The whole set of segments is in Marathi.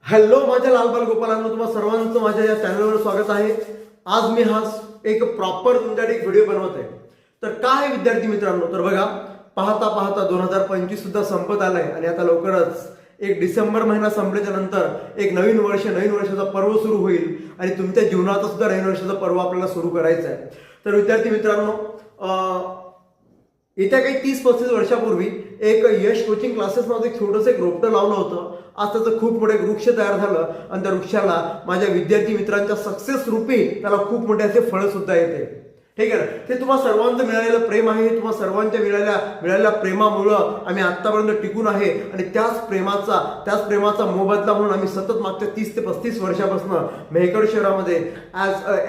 हॅलो माझ्या लालबाल गोपालांनो, तुम्हा सर्वांचं माझ्या या चॅनलवर स्वागत आहे। आज मी हा एक प्रॉपर तुमच्यासाठी एक व्हिडिओ बनवत आहे। तर काय आहे विद्यार्थी मित्रांनो, तर बघा पाहता पाहता 2025 सुद्धा संपत आलंय आणि आता लवकरच एक डिसेंबर महिना संपल्याच्या नंतर एक नवीन वर्षाचा पर्व सुरू होईल आणि तुमच्या जीवनात सुद्धा नवीन वर्षाचा पर्व आपल्याला सुरू करायचा आहे। तर विद्यार्थी मित्रांनो, येत्या काही 30-35 वर्षापूर्वी एक यश कोचिंग क्लासेस नावाचं एक छोटंसं एक रोपटं लावलं होतं। आज त्याचं खूप मोठे वृक्ष तयार झालं आणि त्या वृक्षाला माझ्या विद्यार्थी मित्रांच्या सक्सेस रूपी त्याला खूप मोठे असे फळ सुद्धा येते। ठीक आहे ना, ते तुम्हा सर्वांचं मिळालेलं प्रेम आहे। तुम्हा सर्वांच्या मिळालेल्या प्रेमामुळं आम्ही आतापर्यंत टिकून आहे आणि त्याच प्रेमाचा मोबदला म्हणून आम्ही सतत मागच्या 30 ते 35 वर्षापासून मेहकर शहरामध्ये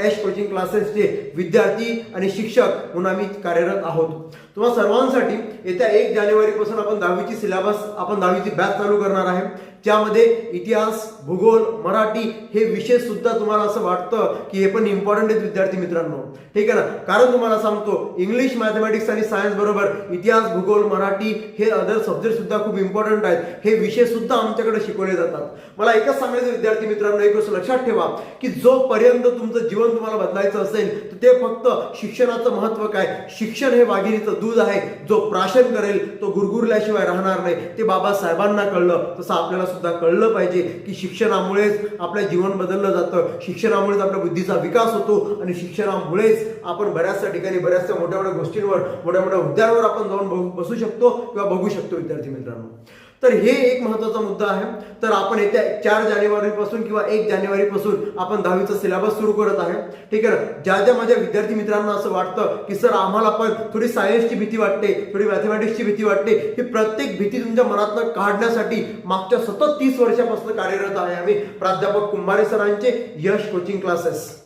यश कोचिंग क्लासेसचे विद्यार्थी आणि शिक्षक म्हणून आम्ही कार्यरत आहोत। तुम्हा सर्वांसाठी येत्या 1 जानेवारीपासून आपण 10वीची सिलेबस, आपण 10वीची बॅच चालू करणार आहे, ज्यामध्ये इतिहास, भूगोल, मराठी हे विषय सुद्धा तुम्हाला असं वाटतं की हे पण इम्पॉर्टंट आहेत विद्यार्थी मित्रांनो। ठीक आहे ना, कारण तुम्हाला सांगतो इंग्लिश, मॅथमॅटिक्स आणि सायन्स बरोबर इतिहास, भूगोल, मराठी हे अदर सब्जेक्ट सुद्धा खूप इम्पॉर्टंट आहेत। हे विषय सुद्धा आमच्याकडे शिकवले जातात। मला एकच सांगायचं विद्यार्थी मित्रांनो, एक गोष्ट लक्षात ठेवा की जोपर्यंत तुमचं जीवन तुम्हाला बदलायचं असेल तर ते फक्त शिक्षणाचं महत्त्व काय, शिक्षण हे वाघिणीचं दूध आहे। जो प्राशन करेल तो गुरगुरल्याशिवाय राहणार नाही। ते बाबासाहेबांना कळलं, तसं आपल्याला सुद्धा कळलं पाहिजे की शिक्षणामुळेच आपलं जीवन बदललं जातं, शिक्षणामुळेच आपल्या बुद्धीचा विकास होतो आणि शिक्षणामुळेच आपण बऱ्याचशा ठिकाणी बऱ्याचशा मोठ्या गोष्टींवर, मोठ्या हुद्द्यांवर आपण जाऊन बसू शकतो किंवा बघू शकतो विद्यार्थी मित्रांनो। तर हे एक महत्त्वाचा मुद्दा आहे। तर आपण येत्या 4 जानेवारीपासून किंवा 1 जानेवारीपासून आपण 10वीचा सिलेबस सुरू करत आहे। ठीक आहे ना, ज्या माझ्या विद्यार्थी मित्रांना असं वाटतं की सर आम्हाला पण थोडी सायन्सची भीती वाटते, थोडी मॅथमॅटिक्सची भीती वाटते, ही प्रत्येक भीती तुमच्या मनातनं काढण्यासाठी मागच्या सतत 30 वर्षापासून कार्यरत आहे आम्ही प्राध्यापक कुंभारे सरांचे यश कोचिंग क्लासेस।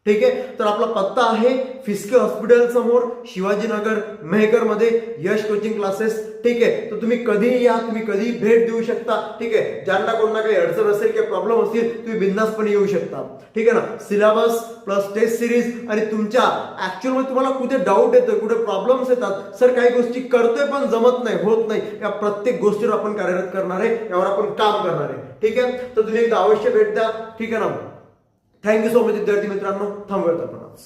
ठीक आहे, तर आपला पत्ता आहे फिस्के हॉस्पिटल समोर, शिवाजीनगर, मेहकर मध्ये यश कोचिंग क्लासेस। ठीक आहे, तर तुम्ही कधीही या, तुम्ही कधीही भेट देऊ शकता। ठीक आहे, ज्यांना कोणता काही अडचण असेल किंवा प्रॉब्लेम असतील तुम्ही बिंदासपणे येऊ शकता। ठीक आहे ना, सिलेबस प्लस टेस्ट सिरीज आणि तुमच्या ऍक्च्युअल मध्ये तुम्हाला कुठे डाऊट येतोय, कुठे प्रॉब्लेम्स येतात, सर काही गोष्टी करतोय पण जमत नाही, होत नाही, या प्रत्येक गोष्टीवर आपण कार्यरत करणार आहे, यावर आपण काम करणार आहे। ठीक आहे, तर तुम्ही एकदा अवश्य भेट द्या। ठीक आहे ना, थँक्यू सो मच विद्यार्थी मित्रांनो, थांबूयात आपण आज।